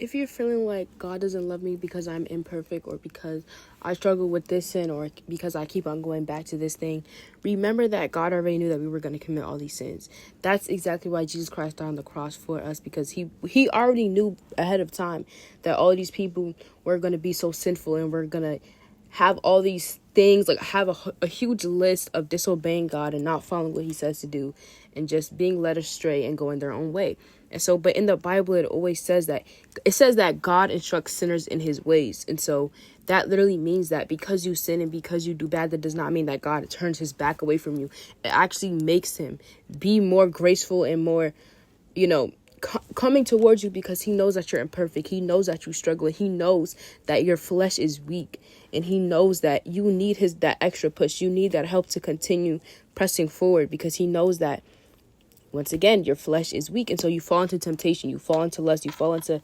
if you're feeling like God doesn't love me because I'm imperfect, or because I struggle with this sin, or because I keep on going back to this thing, remember that God already knew that we were going to commit all these sins. That's exactly why Jesus Christ died on the cross for us, because he already knew ahead of time that all these people were going to be so sinful, and we're going to have all these things, like have a huge list of disobeying God and not following what he says to do, and just being led astray and going their own way. And so, but in the Bible, it always says that God instructs sinners in his ways. And so that literally means that because you sin and because you do bad, that does not mean that God turns his back away from you. It actually makes him be more graceful and more, coming towards you, because he knows that you're imperfect. He knows that you struggle. He knows that your flesh is weak, and he knows that you need that extra push. You need that help to continue pressing forward, because he knows that, once again, your flesh is weak. And so you fall into temptation, you fall into lust, you fall into,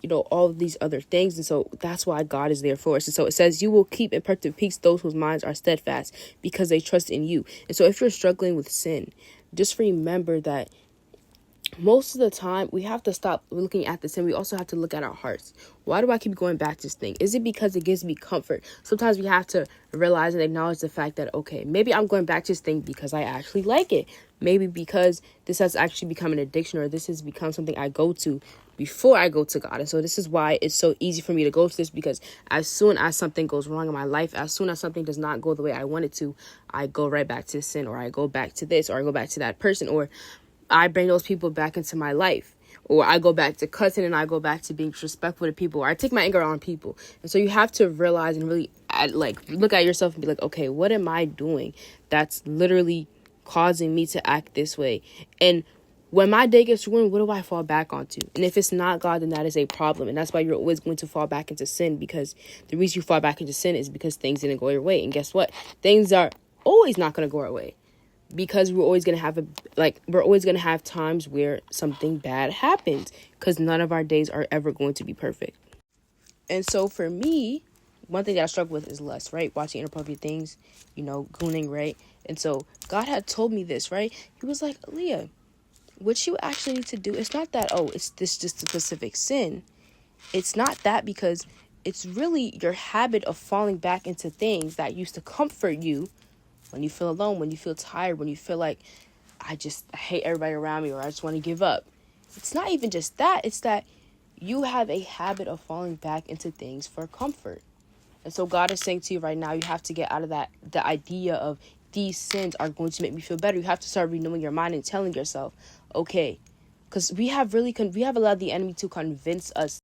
all of these other things. And so that's why God is there for us. And so it says, you will keep in perfect peace those whose minds are steadfast, because they trust in you. And so if you're struggling with sin, just remember that most of the time we have to stop looking at the sin. We also have to look at our hearts. Why do I keep going back to this thing? Is it because it gives me comfort? Sometimes we have to realize and acknowledge the fact that, okay, maybe I'm going back to this thing because I actually like it. Maybe because this has actually become an addiction, or this has become something I go to before I go to God. And so this is why it's so easy for me to go to this, because as soon as something goes wrong in my life, as soon as something does not go the way I want it to, I go right back to sin, or I go back to this, or I go back to that person, or I bring those people back into my life, or I go back to cussing, and I go back to being disrespectful to people, or I take my anger on people. And so you have to realize and really look at yourself and be like, okay, what am I doing that's literally causing me to act this way? And when my day gets ruined, what do I fall back onto? And if it's not God, then that is a problem. And that's why you're always going to fall back into sin, because the reason you fall back into sin is because things didn't go your way. And guess what? Things are always not going to go our way, because we're always going to have times where something bad happens, because none of our days are ever going to be perfect. And so for me, one thing that I struggle with is lust, right? Watching inappropriate things, gooning, right? And so God had told me this, right? He was like, Aaliyah, what you actually need to do, it's not that, it's this just a specific sin. It's not that, because it's really your habit of falling back into things that used to comfort you when you feel alone, when you feel tired, when you feel like, I hate everybody around me, or I just want to give up. It's not even just that. It's that you have a habit of falling back into things for comfort. And so God is saying to you right now, you have to get out of the idea of these sins are going to make me feel better. You have to start renewing your mind and telling yourself, okay, because we have allowed the enemy to convince us